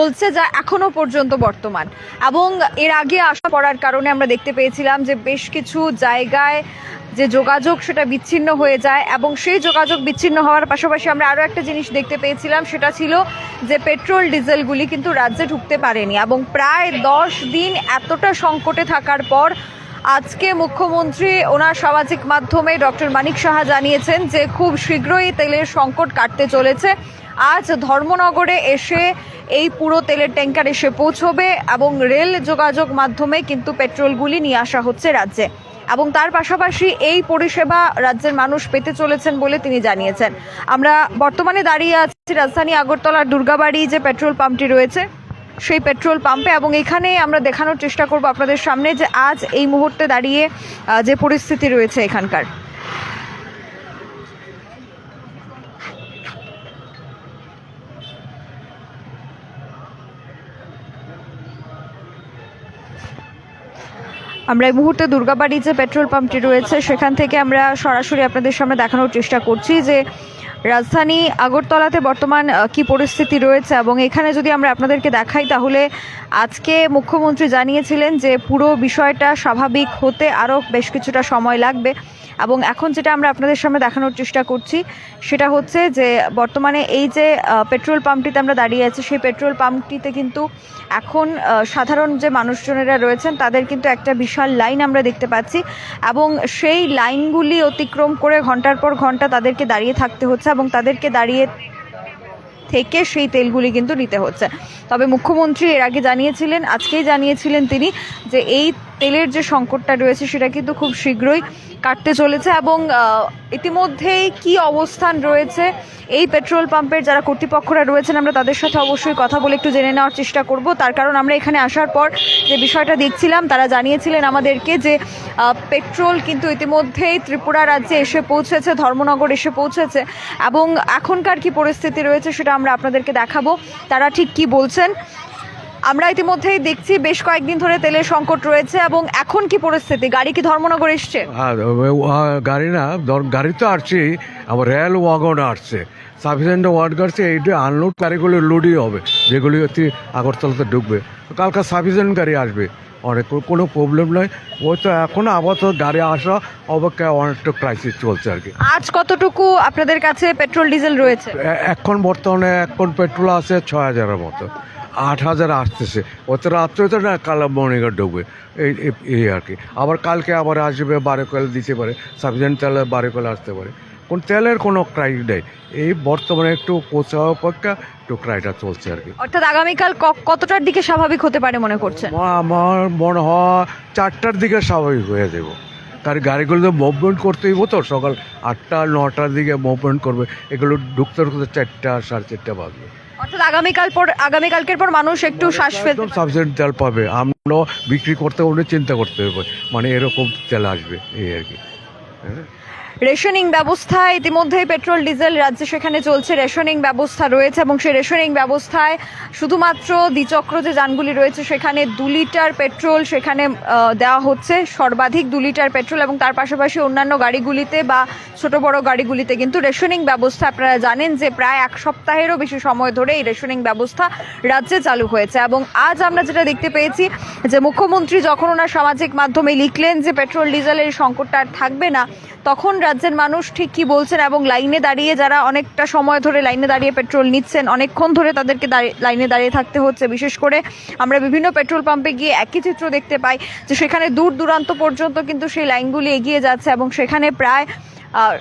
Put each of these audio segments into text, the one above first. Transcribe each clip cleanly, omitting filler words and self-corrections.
চলছে, যা এখনো পর্যন্ত বর্তমান। এবং এর আগে আশা করার কারণে আমরা দেখতে পেয়েছিলাম যে বেশ কিছু জায়গায় যে যোগাযোগ সেটা বিচ্ছিন্ন হয়ে যায়, এবং সেই যোগাযোগ বিচ্ছিন্ন হওয়ার পাশাপাশি আমরা আরও একটা জিনিস দেখতে পেয়েছিলাম, সেটা ছিল যে পেট্রোল ডিজেলগুলি কিন্তু রাজ্যে ঢুকতে পারেনি। এবং প্রায় 10 দিন এতটা সংকটে থাকার পর আজকে মুখ্যমন্ত্রী ওনার সামাজিক মাধ্যমে ডক্টর মানিক সাহা জানিয়েছেন যে খুব শীঘ্রই তেলের সংকট কাটতে চলেছে। আজ ধর্মনগরে এসে এই পুরো তেলের ট্যাঙ্কার এসে পৌঁছবে এবং রেল যোগাযোগ মাধ্যমে কিন্তু পেট্রোলগুলি নিয়ে আসা হচ্ছে রাজ্যে, এবং তার পাশাপাশি এই পরিষেবা রাজ্যের মানুষ পেতে চলেছেন বলে তিনি জানিয়েছেন। আমরা বর্তমানে দাঁড়িয়ে আছি রাজধানী আগরতলার দুর্গাবাড়ি যে পেট্রোল পাম্পটি রয়েছে সেই পেট্রোল পাম্পে, এবং এখানে আমরা দেখানোর চেষ্টা করব আপনাদের সামনে যে আজ এই মুহূর্তে দাঁড়িয়ে যে পরিস্থিতি রয়েছে এখানকার। আমরা এই মুহূর্তে দুর্গাবাড়ি যে পেট্রোল পাম্পটি রয়েছে সেখান থেকে আমরা সরাসরি আপনাদের সামনে দেখানোর চেষ্টা করছি যে রাজধানী আগরতলাতে বর্তমান কি পরিস্থিতি রয়েছে। এবং এখানে যদি আমরা আপনাদেরকে দেখাই তাহলে আজকে মুখ্যমন্ত্রী জানিয়েছিলেন যে পুরো বিষয়টা স্বাভাবিক হতে আরও বেশ কিছুটা সময় লাগবে। এবং এখন যেটা আমরা আপনাদের সামনে দেখানোর চেষ্টা করছি সেটা হচ্ছে যে বর্তমানে এই যে পেট্রোল পাম্পটিতে আমরা দাঁড়িয়ে আছি সেই পেট্রোল পাম্পটিতে কিন্তু এখন সাধারণ যে মানুষজনেরা রয়েছেন তাদের কিন্তু একটা বিশাল লাইন আমরা দেখতে পাচ্ছি, এবং সেই লাইনগুলি অতিক্রম করে ঘন্টার পর ঘন্টা তাদেরকে দাঁড়িয়ে থাকতে হচ্ছে এবং তাদেরকে দাঁড়িয়ে থেকে সেই তেলগুলি কিন্তু নিতে হচ্ছে। তবে মুখ্যমন্ত্রী এর আগে জানিয়েছিলেন, আজকেই জানিয়েছিলেন তিনি যে এই তেলের যে সংকটটা রয়েছে সেটা কিন্তু খুব শীঘ্রই কাটতে চলেছে। এবং ইতিমধ্যেই কি অবস্থান রয়েছে এই পেট্রোল পাম্পের যারা কর্তৃপক্ষরা রয়েছেন আমরা তাদের সাথে অবশ্যই কথা বলে একটু জেনে নেওয়ার চেষ্টা করব। তার কারণ আমরা এখানে আসার পর যে বিষয়টা দেখছিলাম তারা জানিয়েছিলেন আমাদেরকে যে পেট্রোল কিন্তু ইতিমধ্যেই ত্রিপুরা রাজ্যে এসে পৌঁছেছে, ধর্মনগর এসে পৌঁছেছে, এবং এখনকার কি পরিস্থিতি রয়েছে সেটা আমরা আপনাদেরকে দেখাবো তারা ঠিক কি বলছেন। আমরা ইতিমধ্যেই দেখছি বেশ কয়েকদিন ধরে তেলের সংকট রয়েছে, এবং এখন কি পরিস্থিতি? গাড়ি কি ধর্মনগর এসছে? গাড়ি না, গাড়ি তো আসছেই, আবার রেল ওয়াগন আসছে, সাফিসিয়েন্ট ওয়ার্ড আসছে। এইটা আনলোড গাড়িগুলো লোডই হবে যেগুলি হচ্ছে আগরতলাতে ঢুকবে। কালকে সাফিসিয়েন্ট গাড়ি আসবে, অনেক কোনো প্রবলেম নয়। ওই তো এখন আপাতত গাড়ি আসা অপেক্ষায় অনেকটা ক্রাইসিস চলছে আর কি। আজ কতটুকু আপনাদের কাছে পেট্রোল ডিজেল রয়েছে? এখন বর্তমানে এখন পেট্রোল আছে 6000-এর মতো, 8000 আসতেছে। ওতে রাত্রে তো না কাল মর্নিংয়ে ঢুকবে এই আর কি। আবার কালকে আবার আসবে, বারোকল দিতে পারে, সাফিসিয়েন্ট তেলে বারোকল আসতে পারে। কোন তেলের কোনো ক্রাইস নেই, এই বর্তমানে একটু পৌঁছা অপেক্ষা একটু ক্রাইটা চলছে আর কি। অর্থাৎ আগামীকাল কতটার দিকে স্বাভাবিক হতে পারে মনে করছেন? আমার মনে হয় 4টার দিকে স্বাভাবিক হয়ে যাব, কারণ গাড়িগুলো তো মুভমেন্ট করতেই হতো, সকাল 8টা-9টার দিকে মুভমেন্ট করবে, এগুলো ঢুকতে ঢুকতে 4টা 4:30 বাজবে। অর্থাৎ আগামীকালকের পর মানুষ একটু শ্বাস ফেলতে সাফিসিয়েন্ট তেল পাবে, আমরাও বিক্রি করতে হলে চিন্তা করতে হবে, মানে এরকম তেল আসবে এই আর কি। রেশনিং ব্যবস্থা ইতিমধ্যেই পেট্রোল ডিজেল রাজ্যে সেখানে চলছে, রেশনিং ব্যবস্থা রয়েছে, এবং সেই রেশনিং ব্যবস্থায় শুধুমাত্র দ্বিচক্র যে যানগুলি রয়েছে সেখানে 2 লিটার পেট্রোল সেখানে দেওয়া হচ্ছে, সর্বাধিক 2 লিটার পেট্রোল, এবং তার পাশাপাশি অন্যান্য গাড়িগুলিতে বা ছোট বড় গাড়িগুলিতে কিন্তু রেশনিং ব্যবস্থা আপনারা জানেন যে প্রায় 1 সপ্তাহেরও বেশি সময় ধরে এই রেশনিং ব্যবস্থা রাজ্যে চালু হয়েছে। এবং আজ আমরা যেটা দেখতে পেয়েছি যে মুখ্যমন্ত্রী যখন ওনার সামাজিক মাধ্যমে লিখলেন যে পেট্রোল ডিজেলের সংকটটা আর থাকবে না, তখন রাজ্যের মানুষ ঠিক কি বলছেন, এবং লাইনে দাঁড়িয়ে যারা অনেকটা সময় ধরে লাইনে দাঁড়িয়ে পেট্রোল নিচ্ছেন, অনেকক্ষণ ধরে তাদেরকে লাইনে দাঁড়িয়ে থাকতে হচ্ছে। বিশেষ করে আমরা বিভিন্ন পেট্রোল পাম্পে গিয়ে একই চিত্র দেখতে পাই যে সেখানে দূর দূরান্ত পর্যন্ত কিন্তু সেই লাইনগুলি এগিয়ে যাচ্ছে, এবং সেখানে প্রায়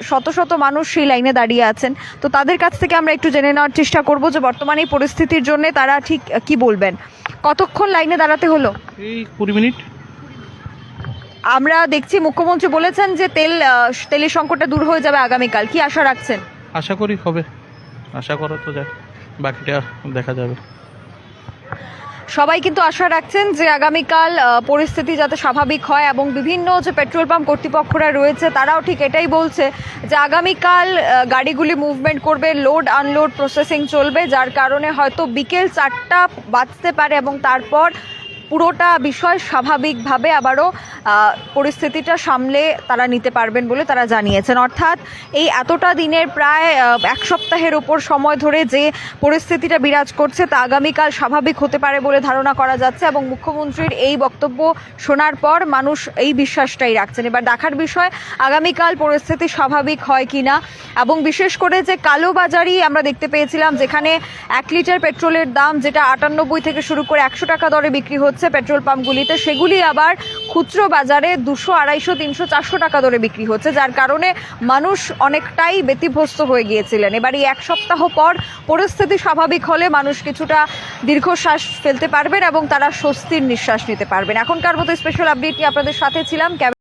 শত শত মানুষ সেই লাইনে দাঁড়িয়ে আছেন। তো তাদের কাছ থেকে আমরা একটু জেনে নেওয়ার চেষ্টা করব যে বর্তমানে এই পরিস্থিতির জন্য তারা ঠিক কি বলবেন। কতক্ষণ লাইনে দাঁড়াতে হলো? এই 20 মিনিট। আমরা দেখছি মুখ্যমন্ত্রী বলেছেন যে তেলের সংকটটা দূর হয়ে যাবে আগামীকাল, কি আশা রাখছেন? আশা করি হবে, আশা করা তো যায়, বাকিটা দেখা যাবে। সবাই কিন্তু আশা রাখছেন যে আগামীকাল পরিস্থিতি যাতে স্বাভাবিক হয়, এবং বিভিন্ন যে পেট্রোল পাম্প কর্তৃপক্ষরা রয়েছে তারাও ঠিক এটাই বলছে যে আগামীকাল গাড়িগুলি মুভমেন্ট করবে, লোড আনলোড প্রসেসিং চলবে, যার কারণে হয়তো বিকেল 4টা বাজতে পারে, এবং তারপর পুরোটা বিষয় স্বাভাবিকভাবে আবারও পরিস্থিতিটা সামলে তারা নিতে পারবেন বলে তারা জানিয়েছেন। অর্থাৎ এই এতটা দিনের প্রায় এক সপ্তাহের ওপর সময় ধরে যে পরিস্থিতিটা বিরাজ করছে তা আগামীকাল স্বাভাবিক হতে পারে বলে ধারণা করা যাচ্ছে, এবং মুখ্যমন্ত্রীর এই বক্তব্য শোনার পর মানুষ এই বিশ্বাসটাই রাখছেন। এবার দেখার বিষয় আগামীকাল পরিস্থিতি স্বাভাবিক হয় কিনা, এবং বিশেষ করে যে কালোবাজারি আমরা দেখতে পেয়েছিলাম, যেখানে 1 লিটার পেট্রোলের দাম যেটা 98 থেকে শুরু করে 100 টাকা দরে বিক্রি হচ্ছে পেট্রোল পাম্পগুলিতে, সেগুলি আবার খুচরো বাজারে 200, 250, 300, 400 টাকা দরে বিক্রি হচ্ছে, যার কারণে মানুষ অনেকটাই ব্যতিব্যস্ত হয়ে গিয়েছিলেন। এবার এই এক সপ্তাহ পর পরিস্থিতি স্বাভাবিক হলে মানুষ কিছুটা দীর্ঘশ্বাস ফেলতে পারবেন এবং তারা স্বস্তির নিঃশ্বাস নিতে পারবেন। এখনকার মতো স্পেশাল আপডেট নিয়ে আপনাদের সাথে ছিলাম।